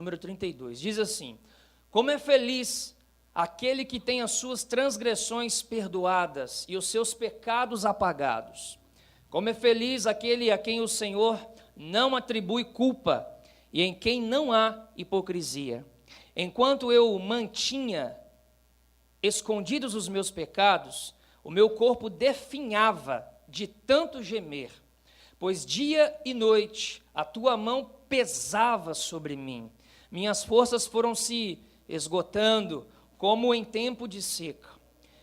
número 32. Diz assim: como é feliz aquele que tem as suas transgressões perdoadas e os seus pecados apagados. Como é feliz aquele a quem o Senhor não atribui culpa e em quem não há hipocrisia. Enquanto eu mantinha escondidos os meus pecados, o meu corpo definhava de tanto gemer, pois dia e noite a tua mão pesava sobre mim. Minhas forças foram se esgotando, como em tempo de seca.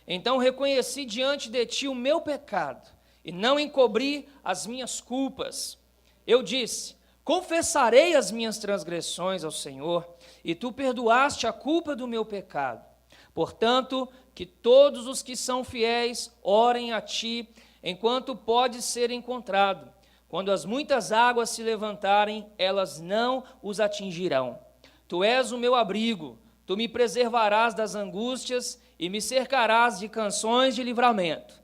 Então reconheci diante de ti o meu pecado, e não encobri as minhas culpas. Eu disse: confessarei as minhas transgressões ao Senhor, e tu perdoaste a culpa do meu pecado. Portanto, que todos os que são fiéis orem a ti, enquanto pode ser encontrado. Quando as muitas águas se levantarem, elas não os atingirão. Tu és o meu abrigo, tu me preservarás das angústias e me cercarás de canções de livramento.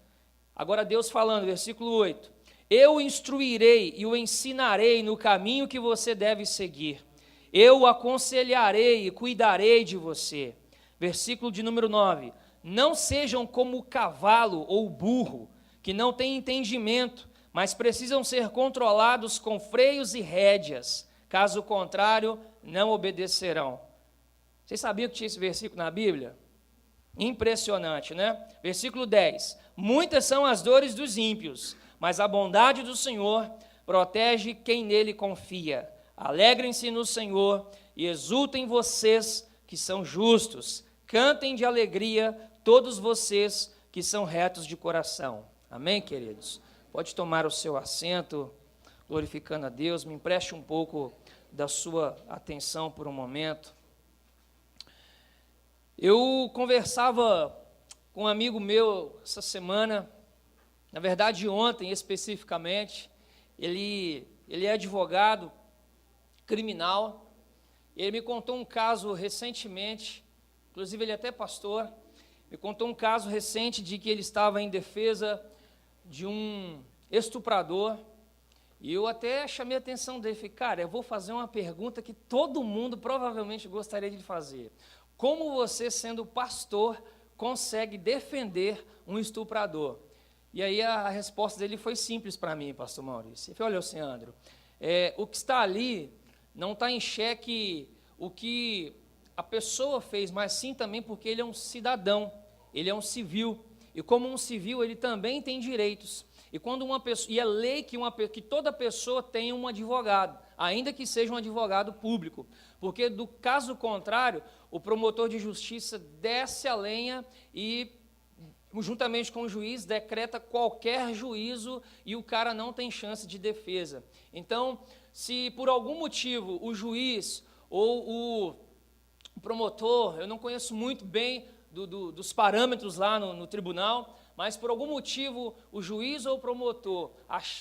Agora Deus falando, versículo 8. Eu o instruirei e o ensinarei no caminho que você deve seguir. Eu o aconselharei e cuidarei de você. Versículo de número 9. Não sejam como o cavalo ou o burro, que não têm entendimento, mas precisam ser controlados com freios e rédeas. Caso contrário, não obedecerão. Vocês sabiam que tinha esse versículo na Bíblia? Impressionante, né? Versículo 10. Muitas são as dores dos ímpios, mas a bondade do Senhor protege quem nele confia. Alegrem-se no Senhor e exultem vocês que são justos. Cantem de alegria todos vocês que são retos de coração. Amém, queridos? Pode tomar o seu assento, glorificando a Deus. Me empreste um pouco da sua atenção por um momento. Eu conversava com um amigo meu essa semana, na verdade ontem especificamente. Ele é advogado criminal. Ele me contou um caso recentemente, inclusive ele é até pastor, me contou um caso recente de que ele estava em defesa de um estuprador, e eu até chamei a atenção dele. Falei: cara, eu vou fazer uma pergunta que todo mundo provavelmente gostaria de fazer. Como você, sendo pastor, consegue defender um estuprador? E aí a resposta dele foi simples para mim, pastor Maurício. Ele falou: olha, Alceandro, o que está ali não está em xeque o que a pessoa fez, mas sim também porque ele é um cidadão, ele é um civil, e como um civil ele também tem direitos. E quando uma pessoa, e é lei que toda pessoa tenha um advogado, ainda que seja um advogado público, porque do caso contrário, o promotor de justiça desce a lenha e, juntamente com o juiz, decreta qualquer juízo e o cara não tem chance de defesa. Então, se por algum motivo o juiz ou o promotor, eu não conheço muito bem dos parâmetros lá no tribunal, mas por algum motivo o juiz ou o promotor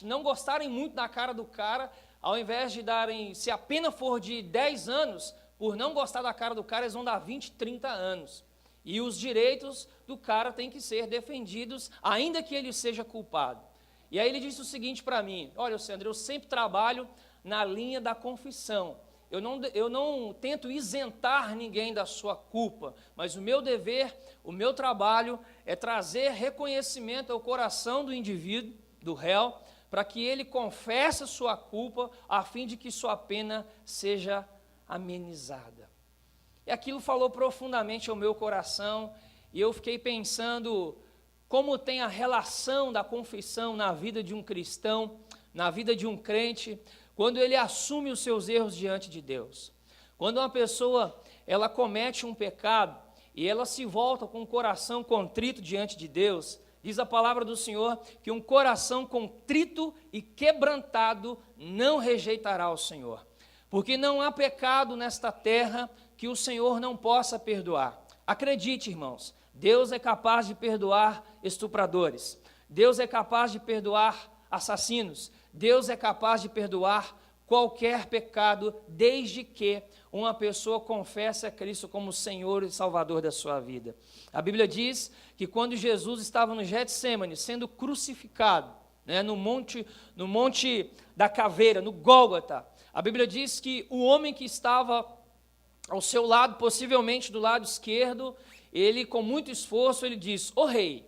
não gostarem muito da cara do cara, ao invés de darem, se a pena for de 10 anos, por não gostar da cara do cara, eles vão dar 20, 30 anos. E os direitos do cara têm que ser defendidos, ainda que ele seja culpado. E aí ele disse o seguinte para mim: olha, Alceandro, eu sempre trabalho na linha da confissão. Eu não tento isentar ninguém da sua culpa, mas o meu dever, o meu trabalho é trazer reconhecimento ao coração do indivíduo, do réu, para que ele confesse a sua culpa, a fim de que sua pena seja amenizada. E aquilo falou profundamente ao meu coração, e eu fiquei pensando como tem a relação da confissão na vida de um cristão, na vida de um crente, quando ele assume os seus erros diante de Deus. Quando uma pessoa, ela comete um pecado e ela se volta com o coração contrito diante de Deus, diz a palavra do Senhor que um coração contrito e quebrantado não rejeitará o Senhor. Porque não há pecado nesta terra que o Senhor não possa perdoar. Acredite, irmãos, Deus é capaz de perdoar estupradores. Deus é capaz de perdoar assassinos. Deus é capaz de perdoar qualquer pecado, desde que uma pessoa confesse a Cristo como Senhor e Salvador da sua vida. A Bíblia diz que quando Jesus estava no Getsêmani, sendo crucificado, no monte da caveira, no Gólgota, a Bíblia diz que o homem que estava ao seu lado, possivelmente do lado esquerdo, ele com muito esforço, ele diz: ó rei,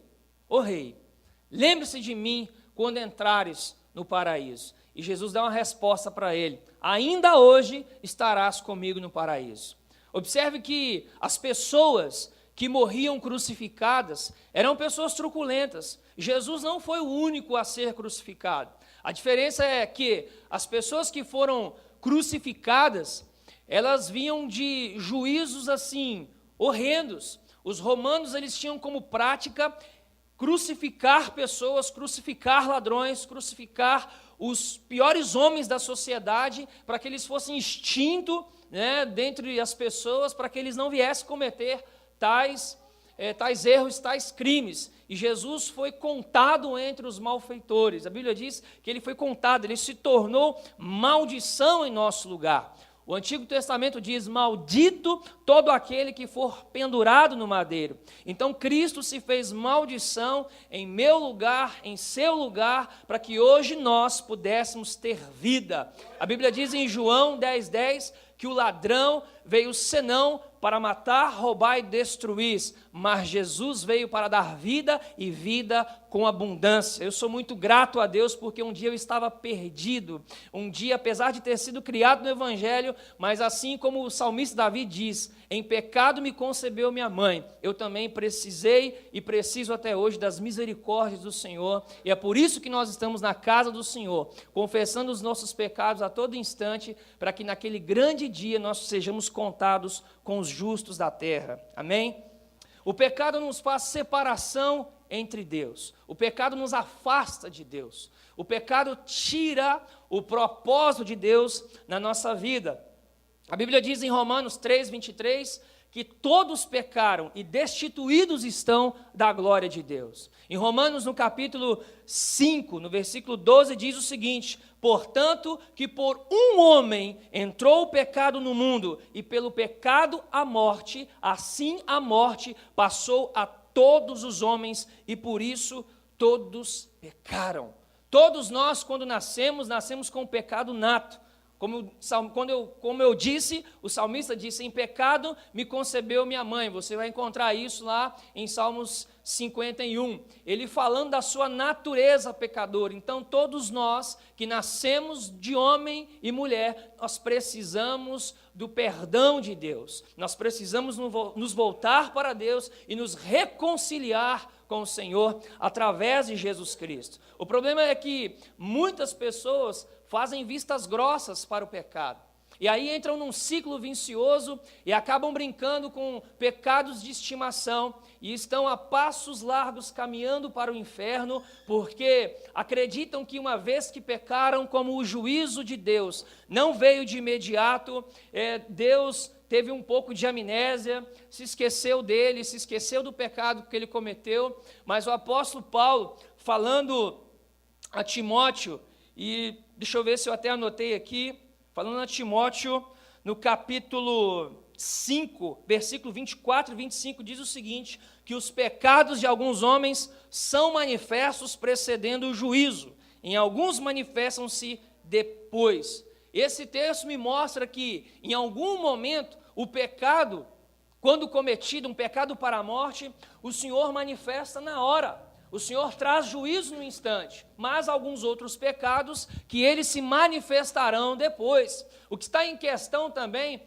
lembre-se de mim quando entrares no paraíso. E Jesus dá uma resposta para ele: ainda hoje estarás comigo no paraíso. Observe que as pessoas que morriam crucificadas eram pessoas truculentas. Jesus não foi o único a ser crucificado. A diferença é que as pessoas que foram crucificadas, elas vinham de juízos assim, horrendos. Os romanos, eles tinham como prática crucificar pessoas, crucificar ladrões, crucificar os piores homens da sociedade, para que eles fossem extintos, né, dentre as pessoas, para que eles não viessem cometer tais erros, tais crimes. E Jesus foi contado entre os malfeitores. A Bíblia diz que ele foi contado, ele se tornou maldição em nosso lugar. O Antigo Testamento diz: maldito todo aquele que for pendurado no madeiro. Então Cristo se fez maldição em meu lugar, em seu lugar, para que hoje nós pudéssemos ter vida. A Bíblia diz em João 10:10 que o ladrão veio senão para matar, roubar e destruir, mas Jesus veio para dar vida e vida com abundância. Eu sou muito grato a Deus, porque um dia eu estava perdido, um dia, apesar de ter sido criado no Evangelho, mas assim como o salmista Davi diz: em pecado me concebeu minha mãe, eu também precisei e preciso até hoje das misericórdias do Senhor, e é por isso que nós estamos na casa do Senhor, confessando os nossos pecados a todo instante, para que naquele grande dia nós sejamos contados com os justos da terra. Amém? O pecado nos faz separação entre Deus. O pecado nos afasta de Deus. O pecado tira o propósito de Deus na nossa vida. A Bíblia diz em Romanos 3:23 que todos pecaram e destituídos estão da glória de Deus. Em Romanos, no capítulo 5, no versículo 12, diz o seguinte: portanto, que por um homem entrou o pecado no mundo, e pelo pecado a morte, assim a morte passou a todos os homens, e por isso todos pecaram. Todos nós, quando nascemos com o pecado nato. Como eu disse, o salmista disse: em pecado me concebeu minha mãe. Você vai encontrar isso lá em Salmos 51. Ele falando da sua natureza pecadora. Então, todos nós que nascemos de homem e mulher, nós precisamos do perdão de Deus. Nós precisamos nos voltar para Deus e nos reconciliar com o Senhor através de Jesus Cristo. O problema é que muitas pessoas fazem vistas grossas para o pecado, e aí entram num ciclo vicioso e acabam brincando com pecados de estimação, e estão a passos largos caminhando para o inferno, porque acreditam que uma vez que pecaram, como o juízo de Deus não veio de imediato, Deus teve um pouco de amnésia, se esqueceu dele, se esqueceu do pecado que ele cometeu. Mas o apóstolo Paulo, falando a Timóteo, e deixa eu ver se eu até anotei aqui, falando a Timóteo, no capítulo 5, versículo 24 e 25, diz o seguinte: que os pecados de alguns homens são manifestos precedendo o juízo, em alguns manifestam-se depois. Esse texto me mostra que, em algum momento, o pecado, quando cometido, um pecado para a morte, o Senhor manifesta na hora. O Senhor traz juízo no instante, mas alguns outros pecados que eles se manifestarão depois. O que está em questão também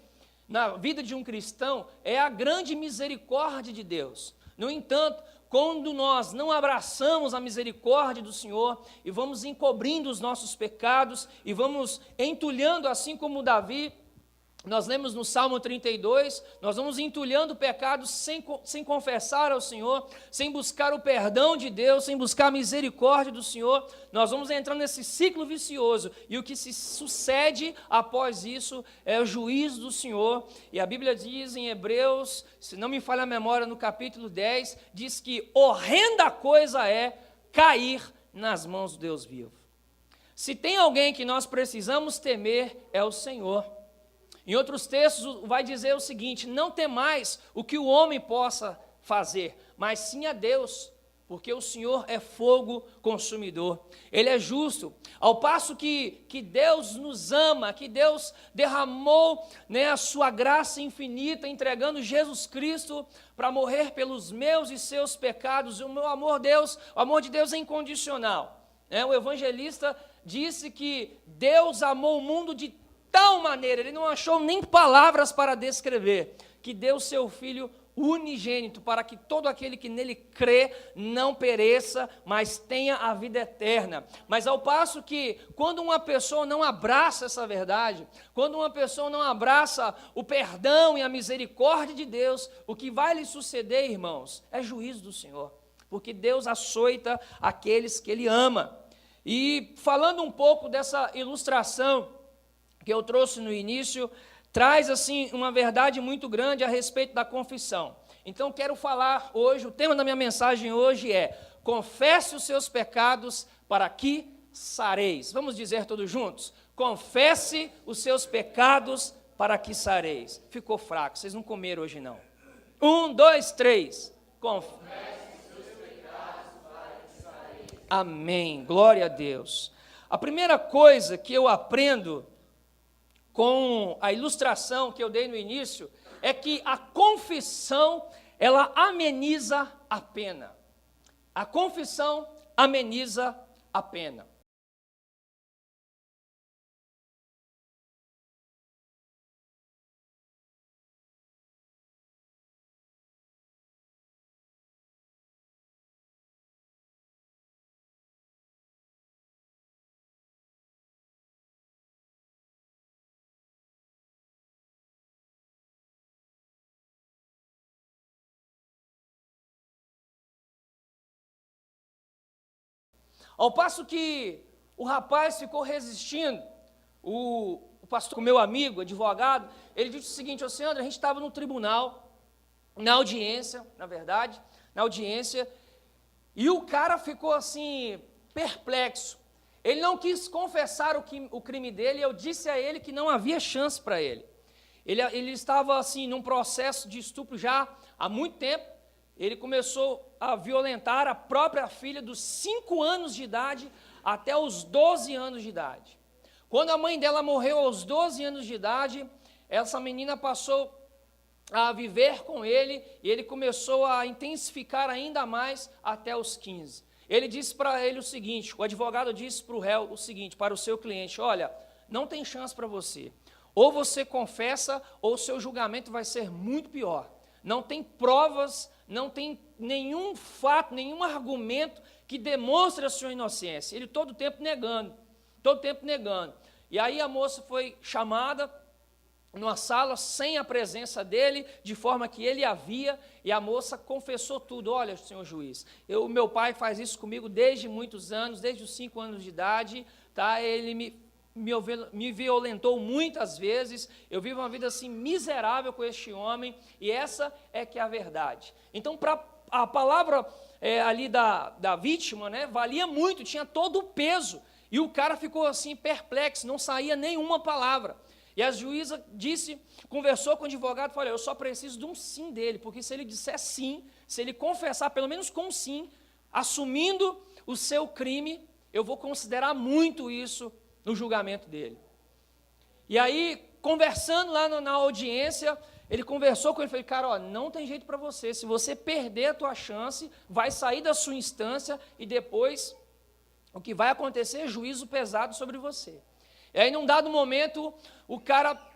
na vida de um cristão é a grande misericórdia de Deus. No entanto, quando nós não abraçamos a misericórdia do Senhor e vamos encobrindo os nossos pecados e vamos entulhando, assim como Davi, nós lemos no Salmo 32, nós vamos entulhando pecados sem confessar ao Senhor, sem buscar o perdão de Deus, sem buscar a misericórdia do Senhor, nós vamos entrando nesse ciclo vicioso, e o que se sucede após isso é o juízo do Senhor. E a Bíblia diz em Hebreus, se não me falha a memória, no capítulo 10, diz que horrenda coisa é cair nas mãos do Deus vivo. Se tem alguém que nós precisamos temer, é o Senhor. Em outros textos vai dizer o seguinte: não temais o que o homem possa fazer, mas sim a Deus, porque o Senhor é fogo consumidor, Ele é justo, ao passo que Deus nos ama, que Deus derramou, né, a sua graça infinita, entregando Jesus Cristo para morrer pelos meus e seus pecados. O amor de Deus é incondicional, né? O evangelista disse que Deus amou o mundo de tal maneira, ele não achou nem palavras para descrever, que deu seu Filho unigênito, para que todo aquele que nele crê não pereça, mas tenha a vida eterna. Mas ao passo que, quando uma pessoa não abraça essa verdade, quando uma pessoa não abraça o perdão e a misericórdia de Deus, o que vai lhe suceder, irmãos, é juízo do Senhor, porque Deus açoita aqueles que Ele ama. E falando um pouco dessa ilustração que eu trouxe no início, traz assim uma verdade muito grande a respeito da confissão. Então quero falar hoje, o tema da minha mensagem hoje é: confesse os seus pecados para que sareis. Vamos dizer todos juntos? Confesse os seus pecados para que sareis. Ficou fraco, vocês não comeram hoje não. 1, 2, 3. Confesse os seus pecados para que sareis. Amém, glória a Deus. A primeira coisa que eu aprendo com a ilustração que eu dei no início, é que a confissão, ela ameniza a pena. A confissão ameniza a pena. Ao passo que o rapaz ficou resistindo, o pastor, meu amigo, advogado, ele disse o seguinte: ô Sandro, a gente estava no tribunal, na audiência, na verdade, na audiência, e o cara ficou assim, perplexo. Ele não quis confessar o crime dele, e eu disse a ele que não havia chance para ele. Ele estava assim, num processo de estupro já há muito tempo. Ele começou a violentar a própria filha dos 5 anos de idade até os 12 anos de idade. Quando a mãe dela morreu aos 12 anos de idade, essa menina passou a viver com ele e ele começou a intensificar ainda mais até os 15. Ele disse para ele o seguinte, o advogado disse para o réu o seguinte, para o seu cliente: olha, não tem chance para você. Ou você confessa ou o seu julgamento vai ser muito pior. Não tem provas, não tem nenhum fato, nenhum argumento que demonstre a sua inocência. Ele todo o tempo negando, todo o tempo negando. E aí a moça foi chamada numa sala sem a presença dele, de forma que ele a via, e a moça confessou tudo. Olha, senhor juiz, meu pai faz isso comigo desde muitos anos, desde os 5 anos de idade, tá? Ele me violentou muitas vezes, eu vivo uma vida assim miserável com este homem, e essa é que é a verdade. Então, para a palavra ali da vítima, né, valia muito, tinha todo o peso, e o cara ficou assim perplexo, não saía nenhuma palavra. E a juíza conversou com o advogado e falou: eu só preciso de um sim dele, porque se ele disser sim, se ele confessar pelo menos com sim, assumindo o seu crime, eu vou considerar muito isso no julgamento dele. E aí, conversando lá na audiência, ele conversou com ele e falou: cara, ó, não tem jeito para você, se você perder a tua chance, vai sair da sua instância e depois o que vai acontecer é juízo pesado sobre você. E aí, num dado momento,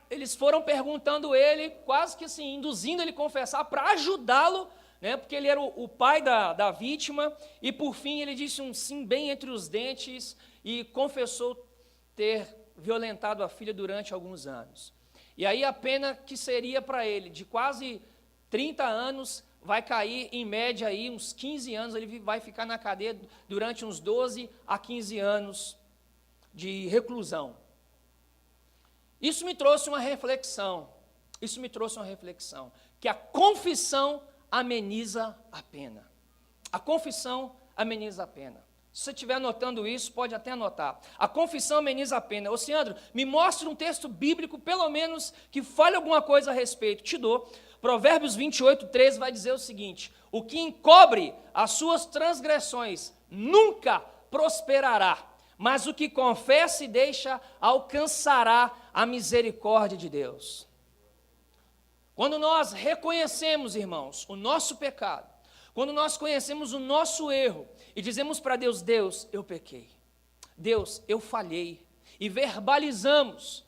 eles foram perguntando ele, quase que assim, induzindo ele a confessar para ajudá-lo, né, porque ele era o pai da vítima, e por fim ele disse um sim bem entre os dentes e confessou ter violentado a filha durante alguns anos. E aí a pena que seria para ele, de quase 30 anos, vai cair em média aí uns 15 anos, ele vai ficar na cadeia durante uns 12 a 15 anos de reclusão. Isso me trouxe uma reflexão, que a confissão ameniza a pena. A confissão ameniza a pena. Se você estiver anotando isso, pode até anotar. A confissão ameniza a pena. Ô, Ciandro, me mostre um texto bíblico, pelo menos, que fale alguma coisa a respeito. Te dou. Provérbios 28, 13 vai dizer o seguinte: o que encobre as suas transgressões nunca prosperará, mas o que confessa e deixa alcançará a misericórdia de Deus. Quando nós reconhecemos, irmãos, o nosso pecado, quando nós conhecemos o nosso erro e dizemos para Deus: Deus, eu pequei, Deus, eu falhei, e verbalizamos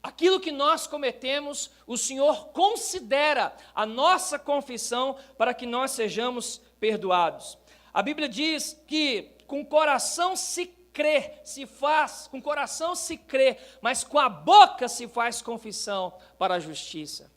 aquilo que nós cometemos, o Senhor considera a nossa confissão para que nós sejamos perdoados. A Bíblia diz que com o coração se crê, com o coração se crê, mas com a boca se faz confissão para a justiça.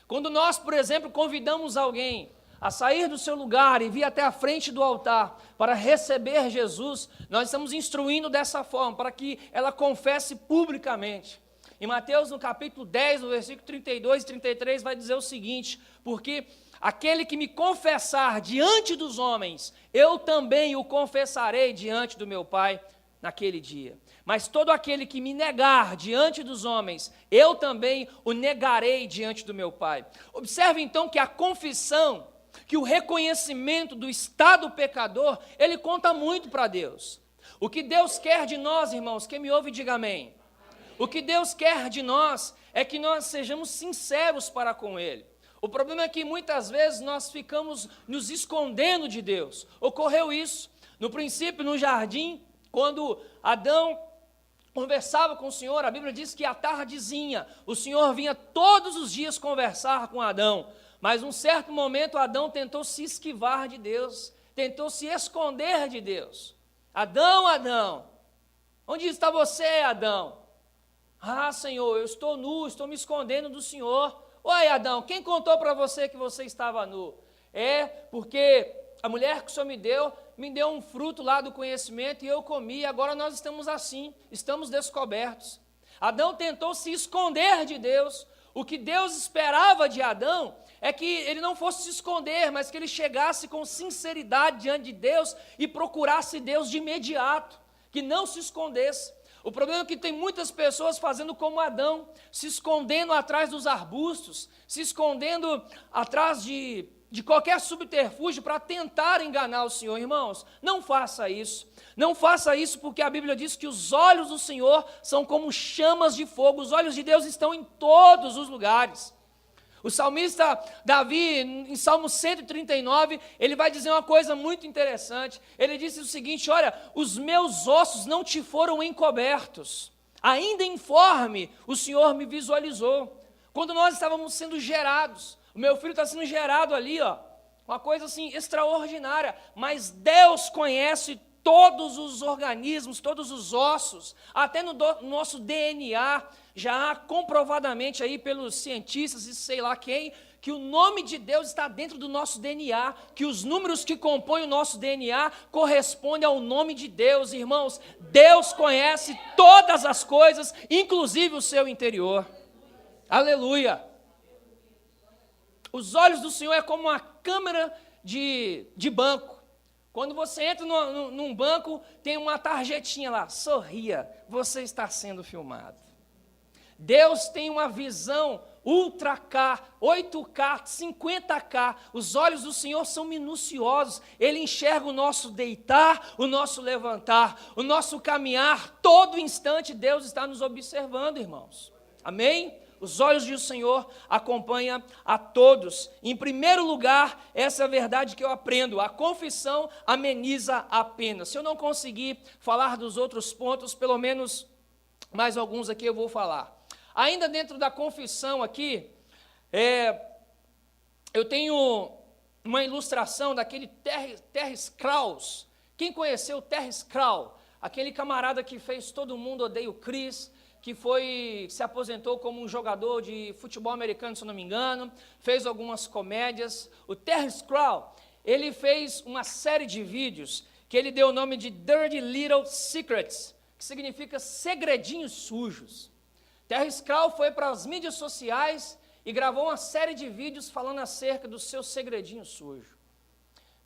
Quando nós, por exemplo, convidamos alguém a sair do seu lugar e vir até a frente do altar para receber Jesus, nós estamos instruindo dessa forma, para que ela confesse publicamente. Em Mateus, no capítulo 10, no versículo 32 e 33, vai dizer o seguinte: porque aquele que me confessar diante dos homens, eu também o confessarei diante do meu Pai naquele dia. Mas todo aquele que me negar diante dos homens, eu também o negarei diante do meu Pai. Observe então que a confissão, que o reconhecimento do estado pecador, ele conta muito para Deus. O que Deus quer de nós, irmãos, quem me ouve diga amém. O que Deus quer de nós é que nós sejamos sinceros para com Ele. O problema é que muitas vezes nós ficamos nos escondendo de Deus. Ocorreu isso no princípio, no jardim, quando Adão conversava com o Senhor. A Bíblia diz que à tardezinha o Senhor vinha todos os dias conversar com Adão. Mas num certo momento Adão tentou se esquivar de Deus, tentou se esconder de Deus. Adão, Adão, onde está você, Adão? Ah, Senhor, eu estou nu, estou me escondendo do Senhor. Oi, Adão, quem contou para você que você estava nu? É porque a mulher que o Senhor me deu um fruto lá do conhecimento e eu comi, e agora nós estamos assim, estamos descobertos. Adão tentou se esconder de Deus. O que Deus esperava de Adão é que ele não fosse se esconder, mas que ele chegasse com sinceridade diante de Deus e procurasse Deus de imediato, que não se escondesse. O problema é que tem muitas pessoas fazendo como Adão, se escondendo atrás dos arbustos, se escondendo atrás de qualquer subterfúgio para tentar enganar o Senhor. Irmãos, não faça isso. Não faça isso, porque a Bíblia diz que os olhos do Senhor são como chamas de fogo. Os olhos de Deus estão em todos os lugares. O salmista Davi, em Salmo 139, ele vai dizer uma coisa muito interessante. Ele disse o seguinte: olha, os meus ossos não te foram encobertos, ainda informe o Senhor me visualizou. Quando nós estávamos sendo gerados, o meu filho está sendo gerado ali, ó, uma coisa assim extraordinária, mas Deus conhece todos os organismos, todos os ossos, até no nosso DNA, já há comprovadamente aí pelos cientistas e sei lá quem, que o nome de Deus está dentro do nosso DNA, que os números que compõem o nosso DNA correspondem ao nome de Deus. Irmãos, Deus conhece todas as coisas, inclusive o seu interior. Aleluia! Os olhos do Senhor é como uma câmera de banco. Quando você entra num banco, tem uma tarjetinha lá, sorria, você está sendo filmado. Deus tem uma visão Ultra K, 8K, 50K, os olhos do Senhor são minuciosos, Ele enxerga o nosso deitar, o nosso levantar, o nosso caminhar, todo instante Deus está nos observando, irmãos. Amém? Os olhos do Senhor acompanham a todos. Em primeiro lugar, essa é a verdade que eu aprendo: a confissão ameniza a pena. Se eu não conseguir falar dos outros pontos, pelo menos mais alguns aqui eu vou falar. Ainda dentro da confissão aqui, eu tenho uma ilustração daquele Terence Crews. Quem conheceu o Terence Crews? Aquele camarada que fez Todo Mundo Odeia o Chris, que se aposentou como um jogador de futebol americano, se eu não me engano, fez algumas comédias. O Terence Crews, ele fez uma série de vídeos que ele deu o nome de Dirty Little Secrets, que significa segredinhos sujos. Terence Crews foi para as mídias sociais e gravou uma série de vídeos falando acerca do seu segredinho sujo.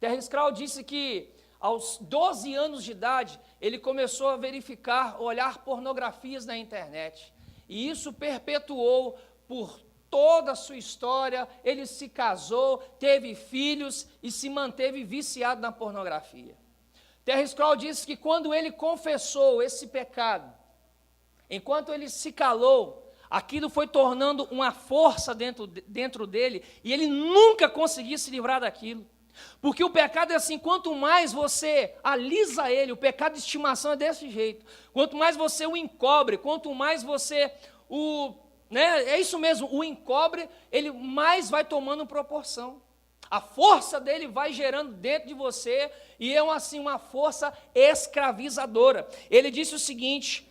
Terence Crews disse que aos 12 anos de idade, ele começou a verificar, olhar pornografias na internet. E isso perpetuou por toda a sua história. Ele se casou, teve filhos e se manteve viciado na pornografia. Terry Scroll disse que quando ele confessou esse pecado, enquanto ele se calou, aquilo foi tornando uma força dentro dele, e ele nunca conseguia se livrar daquilo. Porque o pecado é assim, quanto mais você alisa ele, o pecado de estimação é desse jeito. Quanto mais você o encobre, quanto mais você é isso mesmo, o encobre, ele mais vai tomando proporção. A força dele vai gerando dentro de você, e é assim uma força escravizadora. Ele disse o seguinte: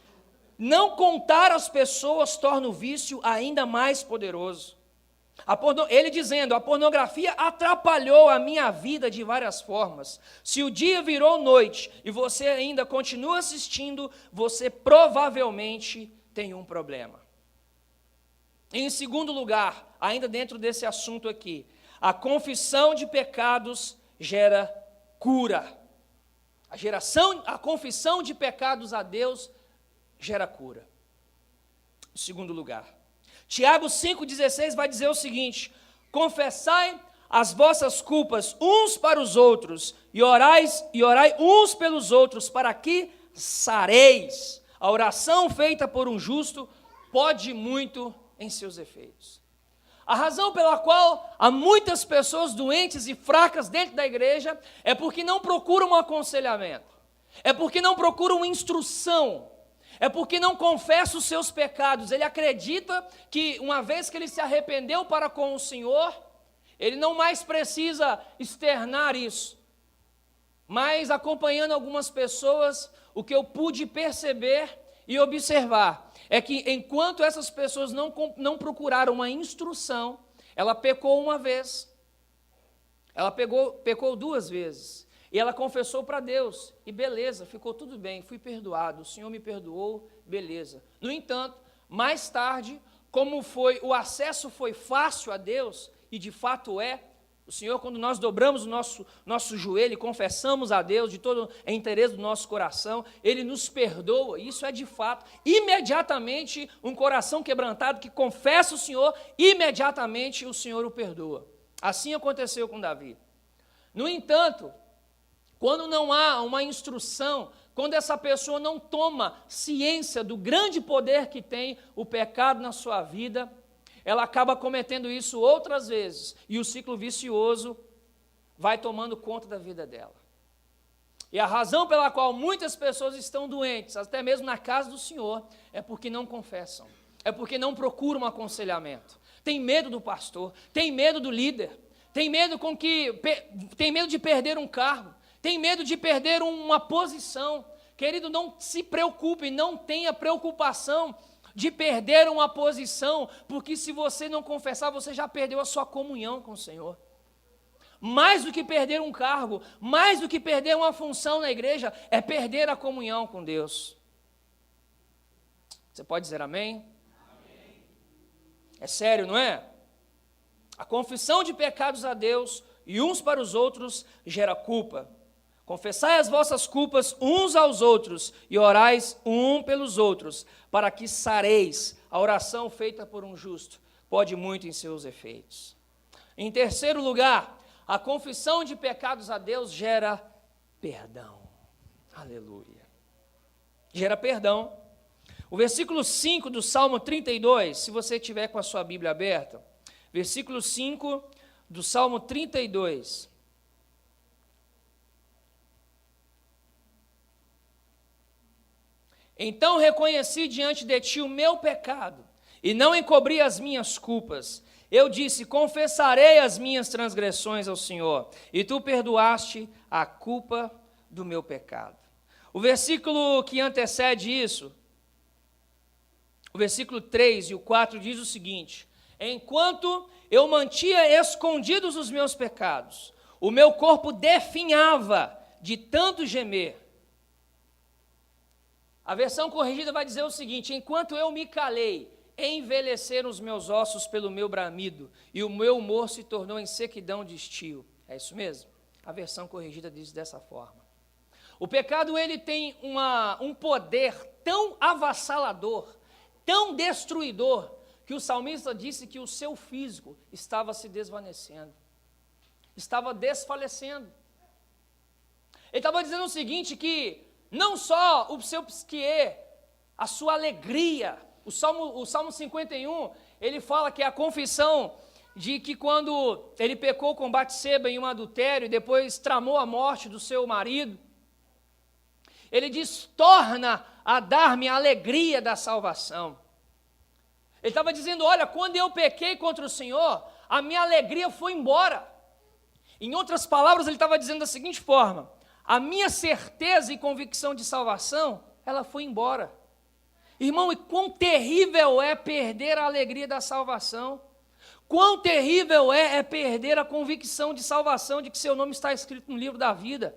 não contar às pessoas torna o vício ainda mais poderoso. Ele dizendo, a pornografia atrapalhou a minha vida de várias formas. Se o dia virou noite e você ainda continua assistindo, você provavelmente tem um problema. Em segundo lugar, ainda dentro desse assunto aqui, a confissão de pecados gera cura. A confissão de pecados a Deus gera cura. Em segundo lugar, Tiago 5,16 vai dizer o seguinte: confessai as vossas culpas uns para os outros e orai uns pelos outros, para que sareis. A oração feita por um justo pode muito em seus efeitos. A razão pela qual há muitas pessoas doentes e fracas dentro da igreja é porque não procuram um aconselhamento, é porque não procuram instrução, é porque não confessa os seus pecados. Ele acredita que uma vez que ele se arrependeu para com o Senhor, ele não mais precisa externar isso. Mas acompanhando algumas pessoas, o que eu pude perceber e observar é que enquanto essas pessoas não procuraram uma instrução, ela pecou uma vez, ela pecou 2 vezes, e ela confessou para Deus, e beleza, ficou tudo bem, fui perdoado, o Senhor me perdoou, beleza. No entanto, mais tarde, como o acesso foi fácil a Deus, e de fato o Senhor, quando nós dobramos o nosso joelho e confessamos a Deus de todo o interesse do nosso coração, Ele nos perdoa. Isso é de fato. Imediatamente, um coração quebrantado que confessa o Senhor, imediatamente o Senhor o perdoa. Assim aconteceu com Davi. No entanto, quando não há uma instrução, quando essa pessoa não toma ciência do grande poder que tem o pecado na sua vida, ela acaba cometendo isso outras vezes, e o ciclo vicioso vai tomando conta da vida dela. E a razão pela qual muitas pessoas estão doentes, até mesmo na casa do Senhor, é porque não confessam, é porque não procuram um aconselhamento, tem medo do pastor, tem medo do líder, tem medo de perder um cargo, tem medo de perder uma posição. Querido, não se preocupe, não tenha preocupação de perder uma posição, porque se você não confessar, você já perdeu a sua comunhão com o Senhor. Mais do que perder um cargo, mais do que perder uma função na igreja, é perder a comunhão com Deus. Você pode dizer amém? Amém. É sério, não é? A confissão de pecados a Deus e uns para os outros gera culpa. Confessai as vossas culpas uns aos outros e orais um pelos outros, para que sareis. A oração feita por um justo pode muito em seus efeitos. Em terceiro lugar, a confissão de pecados a Deus gera perdão. Aleluia. Gera perdão. O versículo 5 do Salmo 32, se você tiver com a sua Bíblia aberta, versículo 5 do Salmo 32. Então reconheci diante de ti o meu pecado, e não encobri as minhas culpas. Eu disse, confessarei as minhas transgressões ao Senhor, e tu perdoaste a culpa do meu pecado. O versículo que antecede isso, o versículo 3 e o 4 diz o seguinte: enquanto eu mantinha escondidos os meus pecados, o meu corpo definhava de tanto gemer. A versão corrigida vai dizer o seguinte: enquanto eu me calei, envelheceram os meus ossos pelo meu bramido, e o meu humor se tornou em sequidão de estio. É isso mesmo? A versão corrigida diz dessa forma. O pecado ele tem um poder tão avassalador, tão destruidor, que o salmista disse que o seu físico estava se desvanecendo, estava desfalecendo. Ele estava dizendo o seguinte, que não só o seu psique, a sua alegria, o Salmo 51, ele fala que é a confissão de que quando ele pecou com Batseba em um adultério e depois tramou a morte do seu marido, ele diz, torna a dar-me a alegria da salvação. Ele estava dizendo, olha, quando eu pequei contra o Senhor, a minha alegria foi embora. Em outras palavras, ele estava dizendo da seguinte forma, a minha certeza e convicção de salvação, ela foi embora. Irmão, e quão terrível é perder a alegria da salvação. Quão terrível é perder a convicção de salvação, de que seu nome está escrito no livro da vida.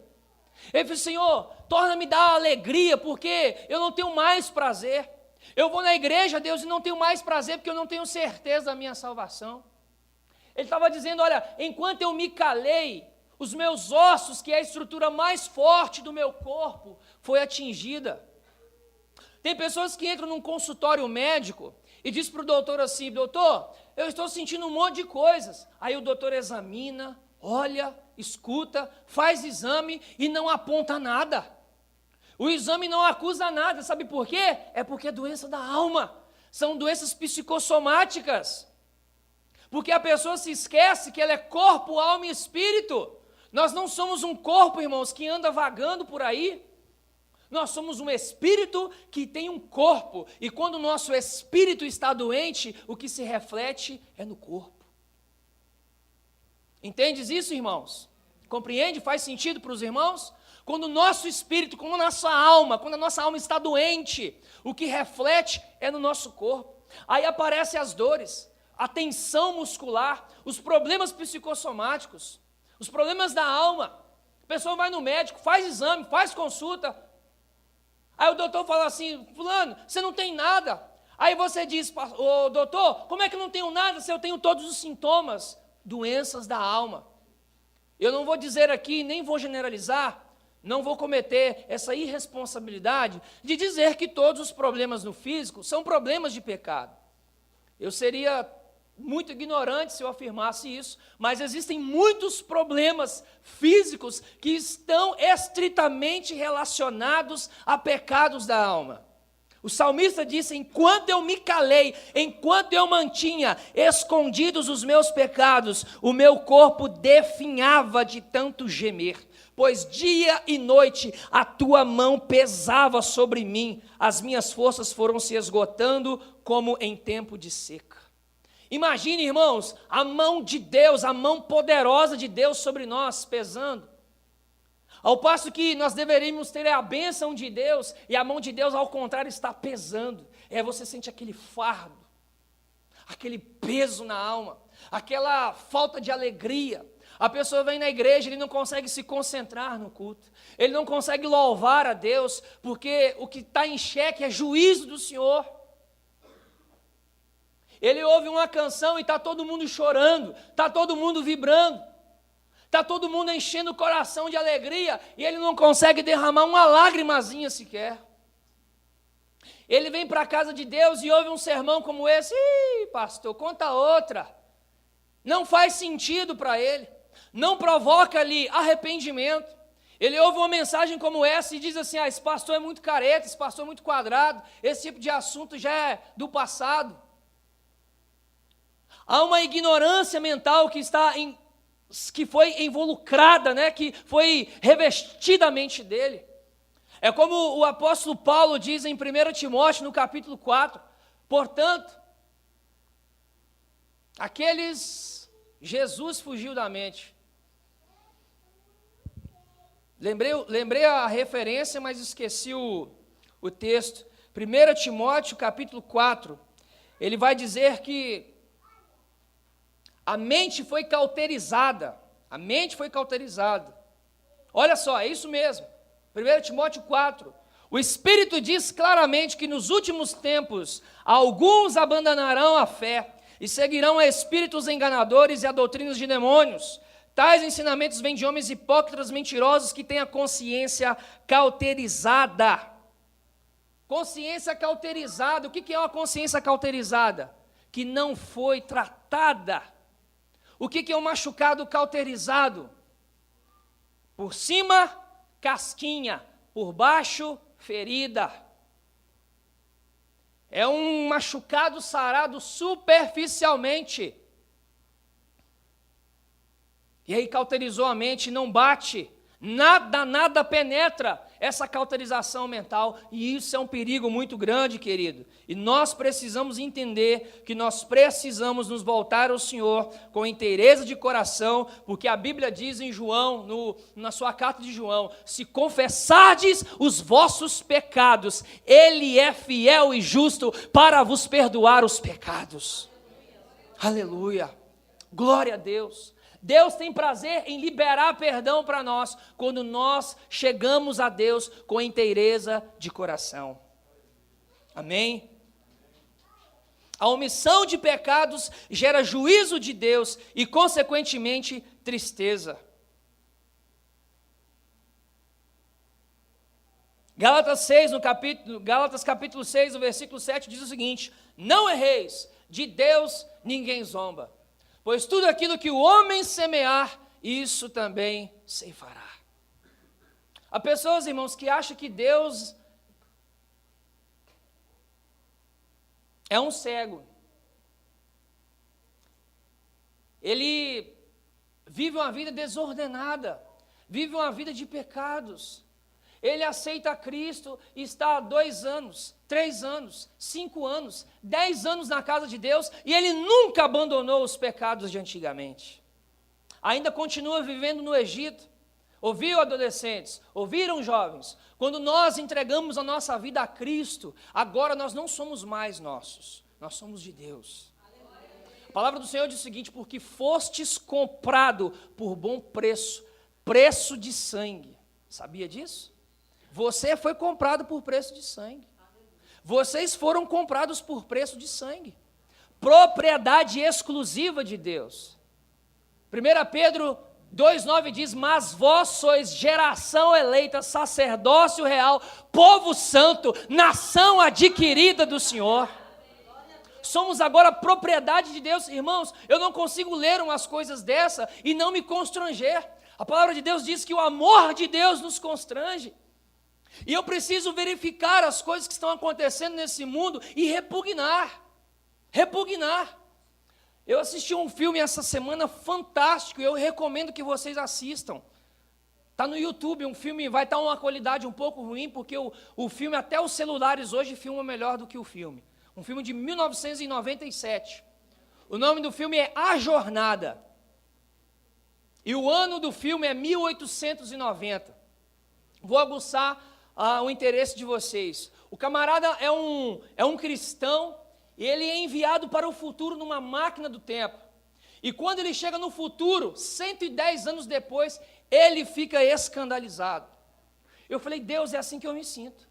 Ele falou, Senhor, torna-me dar alegria, porque eu não tenho mais prazer. Eu vou na igreja, Deus, e não tenho mais prazer, porque eu não tenho certeza da minha salvação. Ele estava dizendo, olha, enquanto eu me calei, os meus ossos, que é a estrutura mais forte do meu corpo, foi atingida. Tem pessoas que entram num consultório médico e diz para o doutor assim, doutor, eu estou sentindo um monte de coisas. Aí o doutor examina, olha, escuta, faz exame e não aponta nada. O exame não acusa nada, sabe por quê? É porque é doença da alma, são doenças psicossomáticas. Porque a pessoa se esquece que ela é corpo, alma e espírito. Nós não somos um corpo, irmãos, que anda vagando por aí. Nós somos um espírito que tem um corpo, e quando o nosso espírito está doente, o que se reflete é no corpo. Entendes isso, irmãos? Compreende? Faz sentido para os irmãos? Quando o nosso espírito, quando a nossa alma está doente, o que reflete é no nosso corpo. Aí aparecem as dores, a tensão muscular, os problemas psicossomáticos, os problemas da alma. A pessoa vai no médico, faz exame, faz consulta. Aí o doutor fala assim, fulano, você não tem nada. Aí você diz, ô doutor, como é que eu não tenho nada se eu tenho todos os sintomas? Doenças da alma. Eu não vou dizer aqui, nem vou generalizar, não vou cometer essa irresponsabilidade de dizer que todos os problemas no físico são problemas de pecado. Eu seria muito ignorante se eu afirmasse isso, mas existem muitos problemas físicos que estão estritamente relacionados a pecados da alma. O salmista disse, enquanto eu me calei, enquanto eu mantinha escondidos os meus pecados, o meu corpo definhava de tanto gemer, pois dia e noite a tua mão pesava sobre mim, as minhas forças foram se esgotando como em tempo de seca. Imagine, irmãos, a mão de Deus, a mão poderosa de Deus sobre nós, pesando. Ao passo que nós deveríamos ter a bênção de Deus, e a mão de Deus, ao contrário, está pesando. Você sente aquele fardo, aquele peso na alma, aquela falta de alegria. A pessoa vem na igreja, ele não consegue se concentrar no culto, ele não consegue louvar a Deus, porque o que está em xeque é juízo do Senhor. Ele ouve uma canção e está todo mundo chorando, está todo mundo vibrando, está todo mundo enchendo o coração de alegria, e ele não consegue derramar uma lágrimazinha sequer. Ele vem para a casa de Deus e ouve um sermão como esse, pastor, conta outra. Não faz sentido para ele, não provoca ali arrependimento. Ele ouve uma mensagem como essa e diz assim, esse pastor é muito careta, esse pastor é muito quadrado, esse tipo de assunto já é do passado. Há uma ignorância mental que foi involucrada, que foi revestida a mente dele. É como o apóstolo Paulo diz em 1 Timóteo, no capítulo 4, portanto, Jesus fugiu da mente. Lembrei a referência, mas esqueci o texto. 1 Timóteo, capítulo 4, ele vai dizer que a mente foi cauterizada. A mente foi cauterizada. Olha só, é isso mesmo. 1 Timóteo 4. O Espírito diz claramente que nos últimos tempos alguns abandonarão a fé e seguirão a espíritos enganadores e a doutrinas de demônios, Tais ensinamentos vêm de homens hipócritas, mentirosos, que têm a consciência cauterizada. Consciência cauterizada. O que é uma consciência cauterizada? Que não foi tratada. O que é um machucado cauterizado? Por cima, casquinha. Por baixo, ferida. É um machucado sarado superficialmente. E aí cauterizou a mente, não bate. Nada penetra essa cauterização mental, e isso é um perigo muito grande, querido. E nós precisamos entender que nós precisamos nos voltar ao Senhor com inteireza de coração, porque a Bíblia diz em João, na sua carta de João, se confessardes os vossos pecados, Ele é fiel e justo para vos perdoar os pecados. Aleluia, glória a Deus. Deus tem prazer em liberar perdão para nós, quando nós chegamos a Deus com inteireza de coração. Amém? A omissão de pecados gera juízo de Deus e, consequentemente, tristeza. Gálatas capítulo 6, no versículo 7, diz o seguinte: não erreis, de Deus ninguém zomba. Pois tudo aquilo que o homem semear, isso também ceifará. Há pessoas, irmãos, que acham que Deus é um cego. Ele vive uma vida desordenada, vive uma vida de pecados. Ele aceita Cristo e está há 2 anos, 3 anos, 5 anos, 10 anos na casa de Deus, e ele nunca abandonou os pecados de antigamente. Ainda continua vivendo no Egito. Ouviram adolescentes, ouviram jovens? Quando nós entregamos a nossa vida a Cristo, agora nós não somos mais nossos, nós somos de Deus. A palavra do Senhor diz o seguinte: porque fostes comprado por bom preço, preço de sangue. Sabia disso? Você foi comprado por preço de sangue. Vocês foram comprados por preço de sangue. Propriedade exclusiva de Deus. 1 Pedro 2,9 diz: mas vós sois geração eleita, sacerdócio real, povo santo, nação adquirida do Senhor. Somos agora propriedade de Deus. Irmãos, eu não consigo ler umas coisas dessa e não me constranger. A palavra de Deus diz que o amor de Deus nos constrange. E eu preciso verificar as coisas que estão acontecendo nesse mundo e repugnar. Eu assisti um filme essa semana fantástico, eu recomendo que vocês assistam. Está no YouTube, um filme, vai estar uma qualidade um pouco ruim, porque o filme, até os celulares hoje filmam melhor do que o filme. Um filme de 1997. O nome do filme é A Jornada. E o ano do filme é 1890. Vou aguçar o interesse de vocês. O camarada é um cristão, e ele é enviado para o futuro numa máquina do tempo. E quando ele chega no futuro, 110 anos depois, ele fica escandalizado. Eu falei: Deus, é assim que eu me sinto.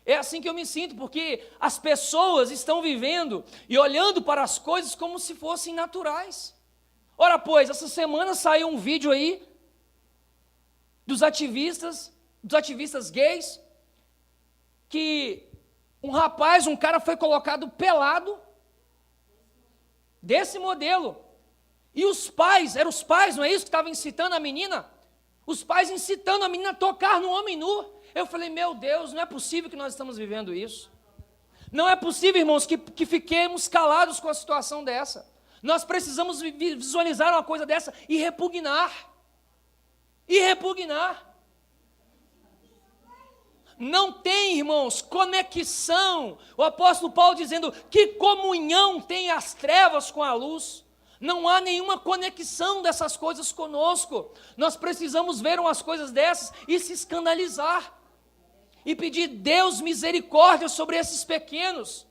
É assim que eu me sinto, porque as pessoas estão vivendo e olhando para as coisas como se fossem naturais. Ora, pois, essa semana saiu um vídeo aí dos ativistas gays, que um cara foi colocado pelado, desse modelo, e eram os pais, não é isso que estavam incitando a menina? Os pais incitando a menina a tocar no homem nu. Eu falei: meu Deus, não é possível que nós estamos vivendo isso. Não é possível, irmãos, que fiquemos calados com a situação dessa. Nós precisamos visualizar uma coisa dessa e repugnar. Não tem, irmãos, conexão. O apóstolo Paulo dizendo: que comunhão tem as trevas com a luz? Não há nenhuma conexão dessas coisas conosco. Nós precisamos ver umas coisas dessas e se escandalizar. E pedir: Deus, misericórdia sobre esses pequenos.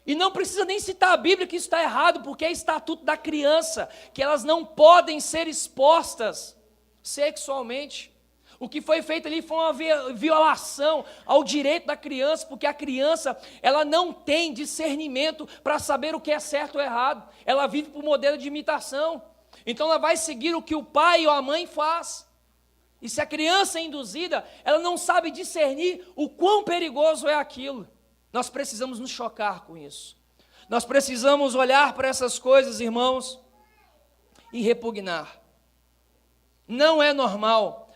E não precisa nem citar a Bíblia que isso está errado, porque é estatuto da criança, que elas não podem ser expostas sexualmente. O que foi feito ali foi uma violação ao direito da criança, porque a criança, ela não tem discernimento para saber o que é certo ou errado. Ela vive por modelo de imitação. Então ela vai seguir o que o pai ou a mãe faz. E se a criança é induzida, ela não sabe discernir o quão perigoso é aquilo. Nós precisamos nos chocar com isso. Nós precisamos olhar para essas coisas, irmãos, e repugnar. Não é normal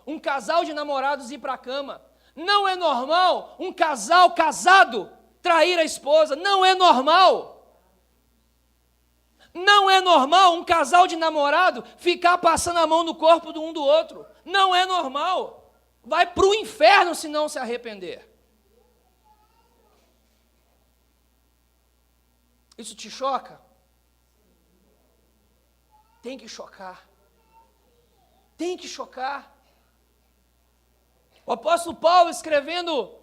um casal de namorados ir para a cama. Não é normal um casal casado trair a esposa. Não é normal. Não é normal um casal de namorado ficar passando a mão no corpo do um do outro. Não é normal. Vai para o inferno se não se arrepender. Isso te choca? Tem que chocar. Tem que chocar. O apóstolo Paulo, escrevendo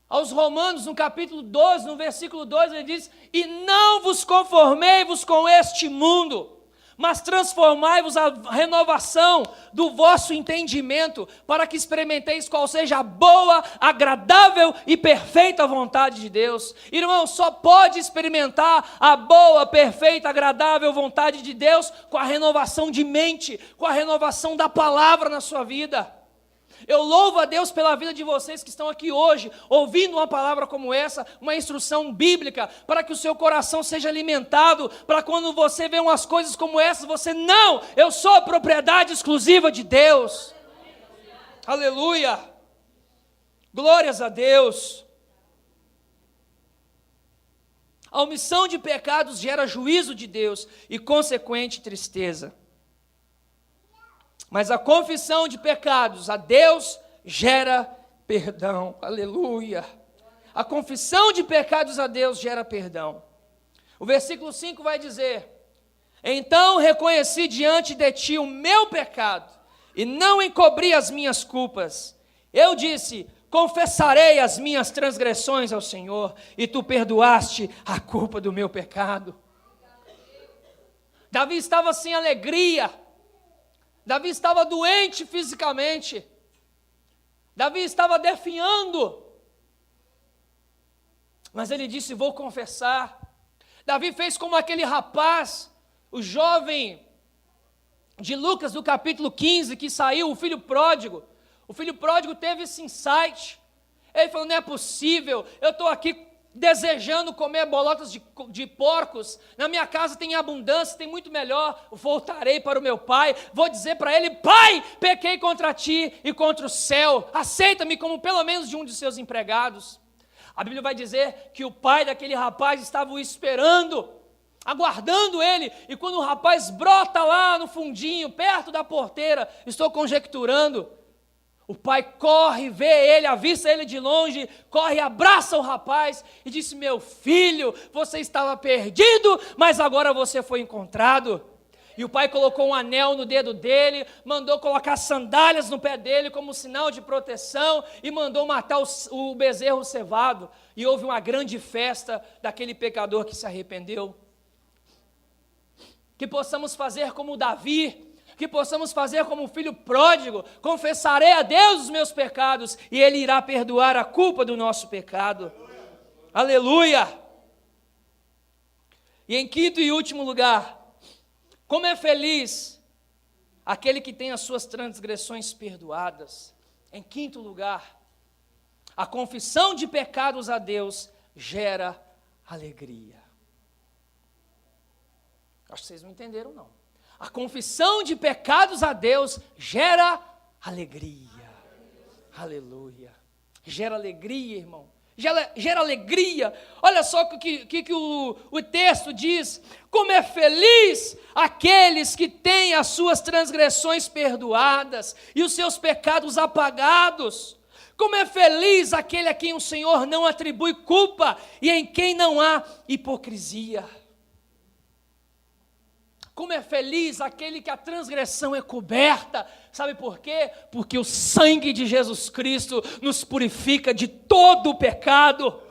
aos Romanos, no capítulo 12, no versículo 2, ele diz: e não vos conformei-vos com este mundo, mas transformai-vos a renovação do vosso entendimento, para que experimenteis qual seja a boa, agradável e perfeita vontade de Deus. Irmão, só pode experimentar a boa, perfeita, agradável vontade de Deus com a renovação de mente, com a renovação da palavra na sua vida. Eu louvo a Deus pela vida de vocês que estão aqui hoje, ouvindo uma palavra como essa, uma instrução bíblica, para que o seu coração seja alimentado, para quando você vê umas coisas como essas, você, não, eu sou propriedade exclusiva de Deus. Aleluia! Glórias a Deus! A omissão de pecados gera juízo de Deus e consequente tristeza. Mas a confissão de pecados a Deus gera perdão. Aleluia. A confissão de pecados a Deus gera perdão. O versículo 5 vai dizer: então reconheci diante de ti o meu pecado e não encobri as minhas culpas. Eu disse: confessarei as minhas transgressões ao Senhor, e tu perdoaste a culpa do meu pecado. Davi estava sem alegria. Davi estava doente fisicamente. Davi estava definhando. Mas ele disse: vou confessar. Davi fez como aquele rapaz, o jovem de Lucas, do capítulo 15, que saiu, o filho pródigo. O filho pródigo teve esse insight. Ele falou: não é possível, eu estou aqui desejando comer bolotas de porcos, na minha casa tem abundância, tem muito melhor, voltarei para o meu pai, vou dizer para ele: pai, pequei contra ti e contra o céu, aceita-me como pelo menos de um de seus empregados. A Bíblia vai dizer que o pai daquele rapaz estava o esperando, aguardando ele, e quando o rapaz brota lá no fundinho, perto da porteira, estou conjecturando, o pai corre, vê ele, avista ele de longe, corre, abraça o rapaz e disse: meu filho, você estava perdido, mas agora você foi encontrado. E o pai colocou um anel no dedo dele, mandou colocar sandálias no pé dele como sinal de proteção e mandou matar o bezerro cevado. E houve uma grande festa daquele pecador que se arrependeu. Que possamos fazer como Davi, que possamos fazer como o filho pródigo: confessarei a Deus os meus pecados e Ele irá perdoar a culpa do nosso pecado. Aleluia! E em quinto e último lugar, como é feliz aquele que tem as suas transgressões perdoadas. Em quinto lugar, a confissão de pecados a Deus gera alegria. Acho que vocês não entenderam, não. A confissão de pecados a Deus gera alegria. Aleluia. Gera alegria, irmão. Gera alegria. Olha só o que o texto diz: como é feliz aqueles que têm as suas transgressões perdoadas e os seus pecados apagados. Como é feliz aquele a quem o Senhor não atribui culpa e em quem não há hipocrisia. Como é feliz aquele que a transgressão é coberta. Sabe por quê? Porque o sangue de Jesus Cristo nos purifica de todo o pecado.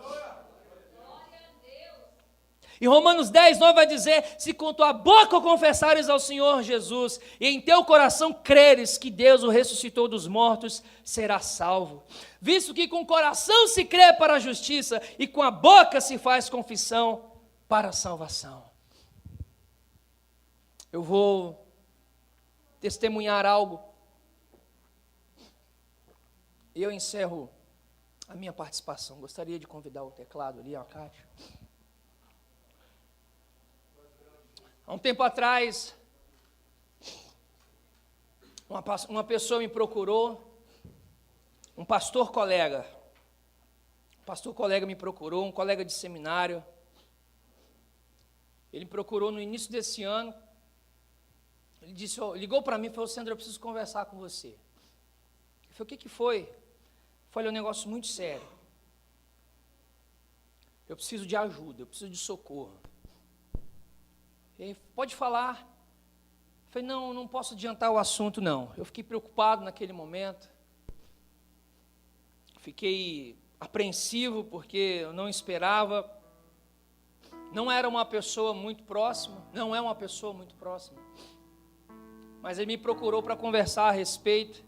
Em Romanos 10, 9 vai dizer: se com tua boca confessares ao Senhor Jesus e em teu coração creres que Deus o ressuscitou dos mortos, serás salvo. Visto que com o coração se crê para a justiça e com a boca se faz confissão para a salvação. eu vou testemunhar algo. E eu encerro a minha participação. Gostaria de convidar o teclado ali, a Cátia. Há um tempo atrás, uma pessoa me procurou, um pastor colega me procurou, um colega de seminário. Ele me procurou no início desse ano. Ele disse, ligou para mim e falou, Sandro, eu preciso conversar com você. Eu falei, o que foi? Eu falei, é um negócio muito sério. Eu preciso de ajuda, eu preciso de socorro. Ele, pode falar. Eu falei, não posso adiantar o assunto, não. Eu fiquei preocupado naquele momento. Fiquei apreensivo, porque eu não esperava. Não era uma pessoa muito próxima, não é uma pessoa muito próxima. Mas ele me procurou para conversar a respeito.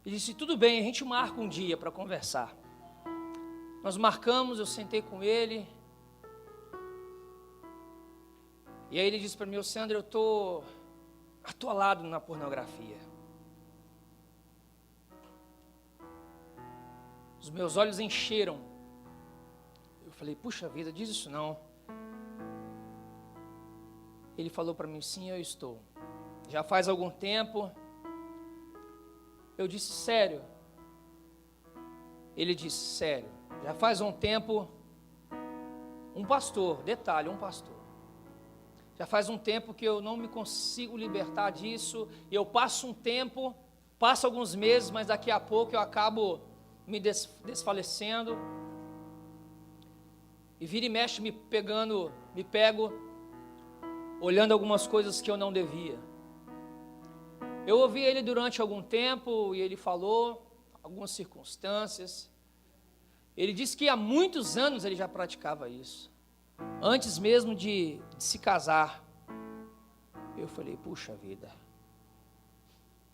E disse, tudo bem, a gente marca um dia para conversar. Nós marcamos, eu sentei com ele. E aí ele disse para mim, Sandro, eu estou atolado na pornografia. Os meus olhos encheram. Eu falei, puxa vida, diz isso não. Ele falou para mim, sim, eu estou. Já faz algum tempo. Eu disse, sério? Ele disse, sério. Já faz um tempo, um pastor, detalhe, um pastor. Já faz um tempo que eu não me consigo libertar disso. E eu passo um tempo, passo alguns meses, mas daqui a pouco eu acabo me desfalecendo. E vira e mexe me pego olhando algumas coisas que eu não devia. Eu ouvi ele durante algum tempo e ele falou algumas circunstâncias. Ele disse que há muitos anos ele já praticava isso, antes mesmo de se casar. Eu falei, puxa vida.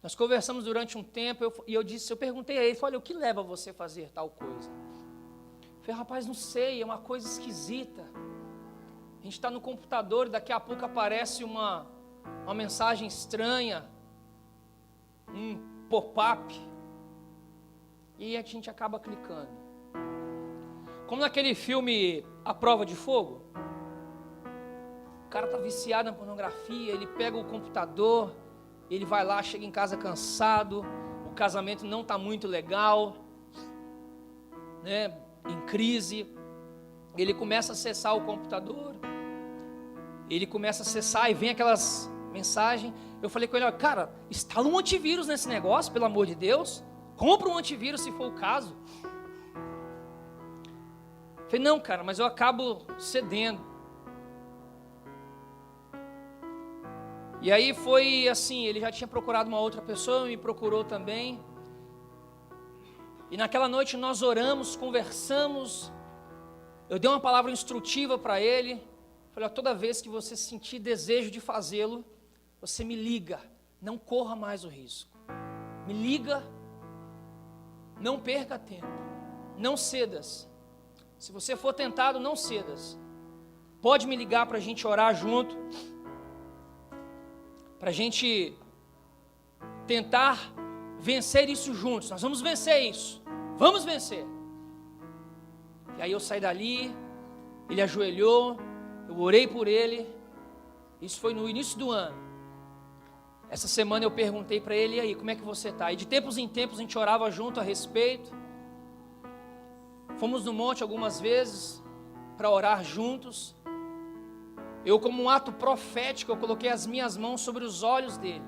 Nós conversamos durante um tempo e eu perguntei a ele, falei, o que leva você a fazer tal coisa? Eu falei, rapaz, não sei, é uma coisa esquisita. A gente está no computador e daqui a pouco aparece uma mensagem estranha, um pop-up, e a gente acaba clicando. Como naquele filme A Prova de Fogo, o cara está viciado na pornografia, ele pega o computador, ele vai lá, chega em casa cansado, o casamento não está muito legal, né, em crise, ele começa a acessar o computador, ele começa a acessar e vem aquelas mensagens. Eu falei com ele, olha, cara, instala um antivírus nesse negócio, pelo amor de Deus, compra um antivírus se for o caso. Eu falei, não, cara, mas eu acabo cedendo. E aí foi assim, ele já tinha procurado uma outra pessoa, me procurou também. E naquela noite nós oramos, conversamos, eu dei uma palavra instrutiva para ele. Falei, toda vez que você sentir desejo de fazê-lo, você me liga, não corra mais o risco. Me liga, não perca tempo, não cedas. Se você for tentado, não cedas. Pode me ligar para a gente orar junto, para a gente tentar vencer isso juntos. Nós vamos vencer isso, vamos vencer. E aí eu saí dali, ele ajoelhou, eu orei por ele. Isso foi no início do ano. Essa semana eu perguntei para ele, e aí, como é que você está? E de tempos em tempos a gente orava junto a respeito. Fomos no monte algumas vezes para orar juntos. Eu, como um ato profético, eu coloquei as minhas mãos sobre os olhos dele.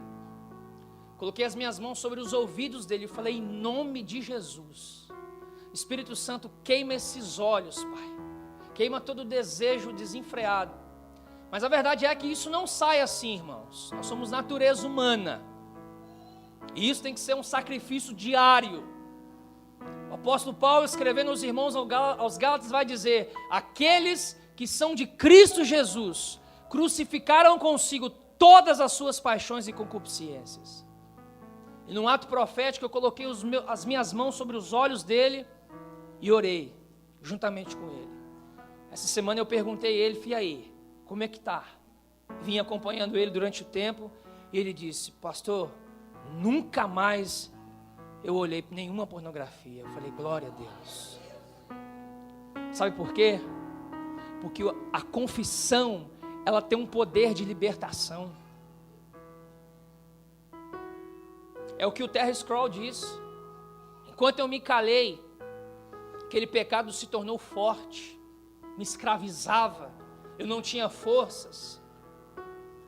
Coloquei as minhas mãos sobre os ouvidos dele e falei, em nome de Jesus, Espírito Santo, queima esses olhos, Pai. Queima todo desejo desenfreado. Mas a verdade é que isso não sai assim, irmãos. Nós somos natureza humana. E isso tem que ser um sacrifício diário. O apóstolo Paulo, escrevendo aos irmãos aos Gálatas, vai dizer, aqueles que são de Cristo Jesus, crucificaram consigo todas as suas paixões e concupiscências. E num ato profético eu coloquei as minhas mãos sobre os olhos dele e orei, juntamente com ele. Essa semana eu perguntei a ele, e aí, como é que está? vinha acompanhando ele durante o tempo, e ele disse: pastor, nunca mais eu olhei nenhuma pornografia. Eu falei: glória a Deus. Sabe por quê? Porque a confissão, ela tem um poder de libertação. É o que o Terry Scroll diz. Enquanto eu me calei, aquele pecado se tornou forte, me escravizava, eu não tinha forças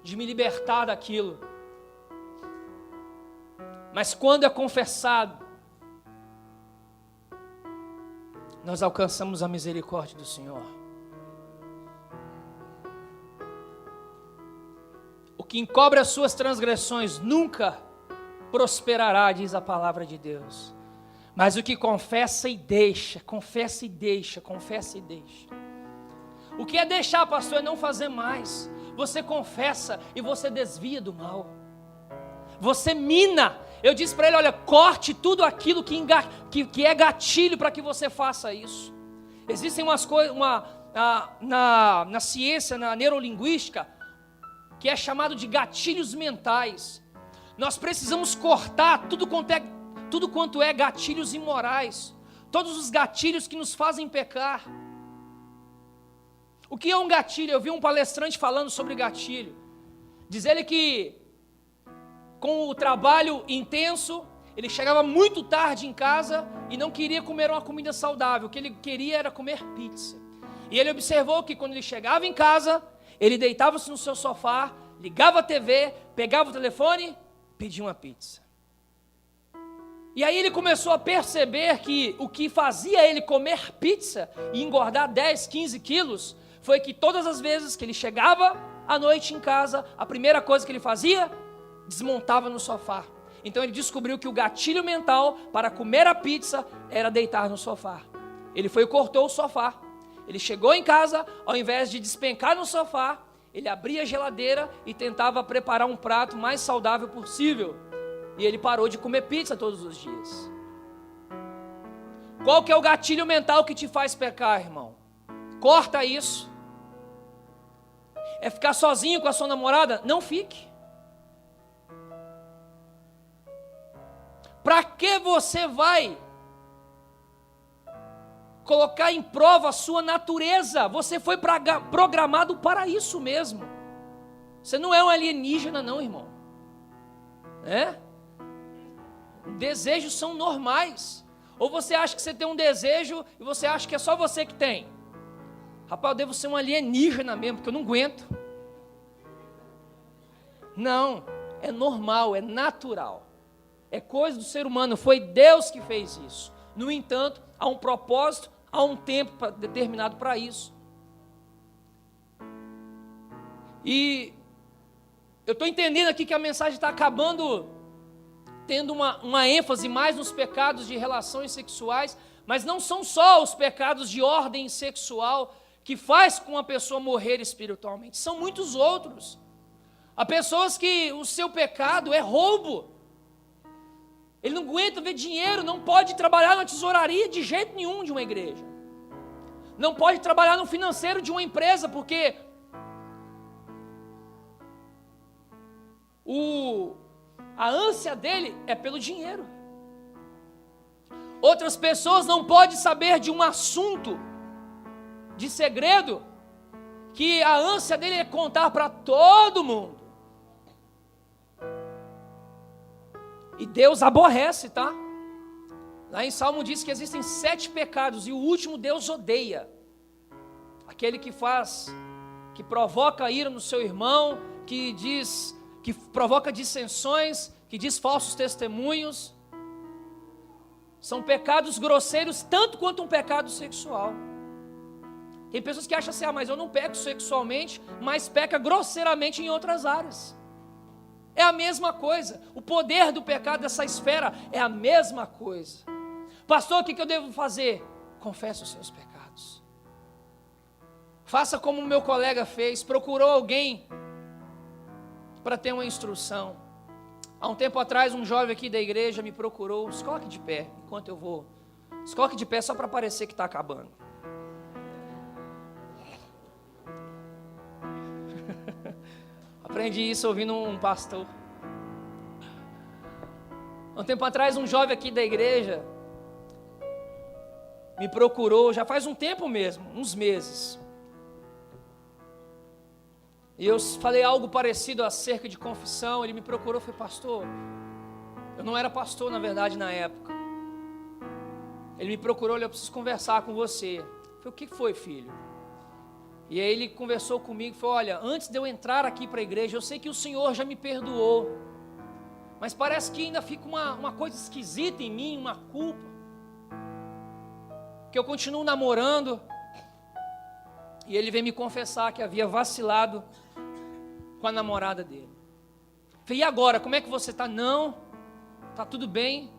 de me libertar daquilo. Mas quando é confessado, nós alcançamos a misericórdia do Senhor. O que encobre as suas transgressões nunca prosperará, diz a palavra de Deus. Mas o que confessa e deixa, confessa e deixa, confessa e deixa. O que é deixar, pastor? É não fazer mais. Você confessa e você desvia do mal. Você mina. Eu disse para ele: olha, corte tudo aquilo que é gatilho para que você faça isso. Existem umas coisas, na ciência, na neurolinguística, que é chamado de gatilhos mentais. Nós precisamos cortar tudo quanto é gatilhos imorais, todos os gatilhos que nos fazem pecar. O que é um gatilho? Eu vi um palestrante falando sobre gatilho. Diz ele que com o trabalho intenso, ele chegava muito tarde em casa e não queria comer uma comida saudável. O que ele queria era comer pizza. E ele observou que quando ele chegava em casa, ele deitava-se no seu sofá, ligava a TV, pegava o telefone, pedia uma pizza. E aí ele começou a perceber que o que fazia ele comer pizza e engordar 10, 15 quilos, foi que todas as vezes que ele chegava à noite em casa, a primeira coisa que ele fazia, desmontava no sofá. Então ele descobriu que o gatilho mental para comer a pizza era deitar no sofá. Ele foi e cortou o sofá. Ele chegou em casa, ao invés de despencar no sofá, ele abria a geladeira e tentava preparar um prato mais saudável possível. E ele parou de comer pizza todos os dias. Qual que é o gatilho mental que te faz pecar, irmão? Corta isso. É ficar sozinho com a sua namorada? Não fique. Para que você vai colocar em prova a sua natureza? Você foi programado para isso mesmo. Você não é um alienígena não, irmão. Desejos são normais. Ou você acha que você tem um desejo e você acha que é só você que tem? Rapaz, eu devo ser um alienígena mesmo, porque eu não aguento. Não, é normal, é natural. É coisa do ser humano, foi Deus que fez isso. No entanto, há um propósito, há um tempo determinado para isso. E eu estou entendendo aqui que a mensagem está acabando tendo uma ênfase mais nos pecados de relações sexuais, mas não são só os pecados de ordem sexual que faz com a pessoa morrer espiritualmente, são muitos outros. Há pessoas que o seu pecado é roubo. Ele não aguenta ver dinheiro, não pode trabalhar na tesouraria de jeito nenhum de uma igreja. Não pode trabalhar no financeiro de uma empresa, porque a ânsia dele é pelo dinheiro. Outras pessoas não podem saber de um assunto de segredo, que a ânsia dele é contar para todo mundo. E Deus aborrece, tá? Lá em Salmo diz que existem 7 pecados, e o último Deus odeia. Aquele que provoca ira no seu irmão, que provoca dissensões, que diz falsos testemunhos. São pecados grosseiros, tanto quanto um pecado sexual. Tem pessoas que acham assim: mas eu não peco sexualmente, mas peca grosseiramente em outras áreas. É a mesma coisa. O poder do pecado dessa esfera é a mesma coisa. Pastor, o que eu devo fazer? Confesse os seus pecados. Faça como o meu colega fez, procurou alguém para ter uma instrução. Há um tempo atrás, um jovem aqui da igreja me procurou. Se coloque de pé, enquanto eu vou. Se coloque de pé só para parecer que está acabando. Aprendi isso ouvindo um pastor. Um tempo atrás, um jovem aqui da igreja me procurou, já faz um tempo mesmo, uns meses. E eu falei algo parecido acerca de confissão. Ele me procurou e falou: pastor, eu não era pastor na verdade na época. Ele me procurou, eu preciso conversar com você. Eu falei: o que foi, filho? E aí ele conversou comigo e falou: olha, antes de eu entrar aqui para a igreja, eu sei que o Senhor já me perdoou, mas parece que ainda fica uma coisa esquisita em mim, uma culpa, que eu continuo namorando. E ele veio me confessar que havia vacilado com a namorada dele. Eu falei: e agora, como é que você está? Não, está tudo bem.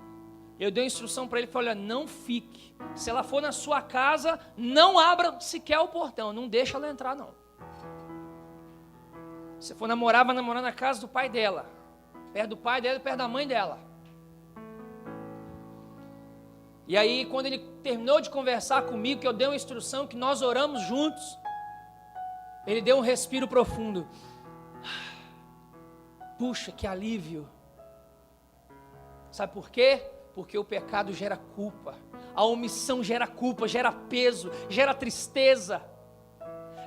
Eu dei uma instrução para ele, falei: olha, não fique. Se ela for na sua casa, não abra sequer o portão, não deixa ela entrar não. Se for namorar, vai namorar na casa do pai dela, perto do pai dela e perto da mãe dela. E aí, quando ele terminou de conversar comigo, que eu dei uma instrução, que nós oramos juntos, ele deu um respiro profundo. Puxa, que alívio. Sabe por quê? Porque o pecado gera culpa, a omissão gera culpa, gera peso, gera tristeza,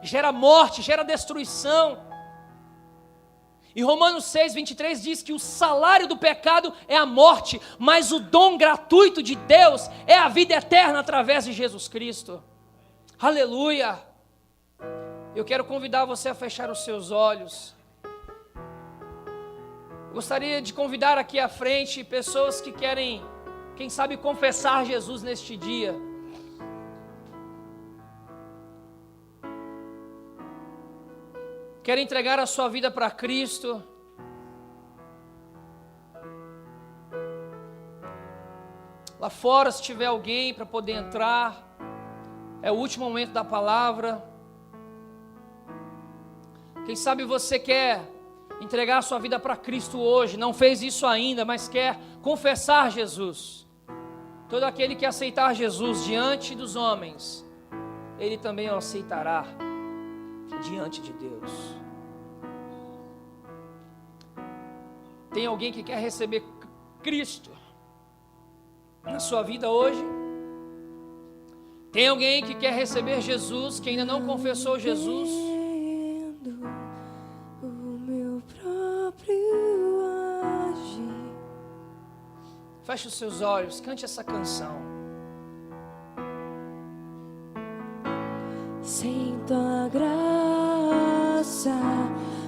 gera morte, gera destruição. E Romanos 6:23 diz que o salário do pecado é a morte, mas o dom gratuito de Deus é a vida eterna através de Jesus Cristo. Aleluia! Eu quero convidar você a fechar os seus olhos. Eu gostaria de convidar aqui à frente pessoas que querem, quem sabe, confessar Jesus neste dia. Quer entregar a sua vida para Cristo. Lá fora, se tiver alguém para poder entrar, é o último momento da palavra. Quem sabe você quer entregar a sua vida para Cristo hoje, não fez isso ainda, mas quer confessar Jesus. Todo aquele que aceitar Jesus diante dos homens, ele também o aceitará diante de Deus. Tem alguém que quer receber Cristo na sua vida hoje? Tem alguém que quer receber Jesus, que ainda não confessou Jesus? Feche os seus olhos, cante essa canção. Sem tua graça,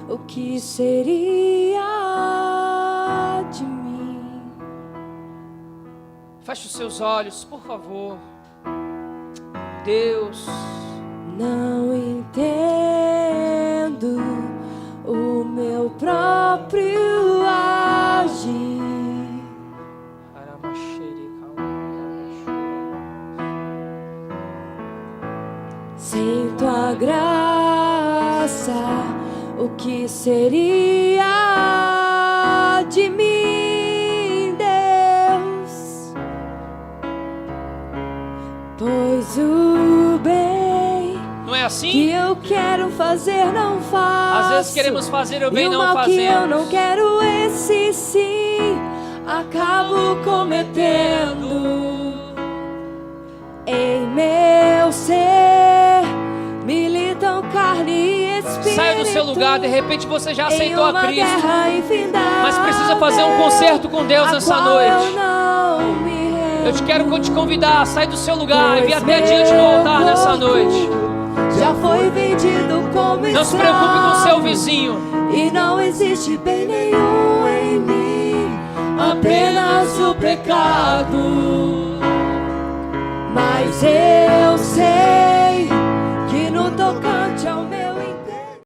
o que seria de mim? Feche os seus olhos, por favor. Deus, não entendo o meu próprio agir. Sem tua graça, o que seria de mim, Deus? Pois o bem não é assim? que eu quero fazer não faço. Às vezes queremos fazer o bem e não mal fazemos. Que eu não quero, esse sim acabo cometendo. Em meu ser militam carne e espírito. Saia do seu lugar, de repente você já aceitou a Cristo, mas precisa fazer um concerto com Deus nessa noite. Eu te quero te convidar, sai do seu lugar e vem até diante do altar nessa noite. Já foi vendido como não se preocupe com o seu vizinho. E não existe bem nenhum em mim, apenas o pecado. Mas eu sei que no tocante ao meu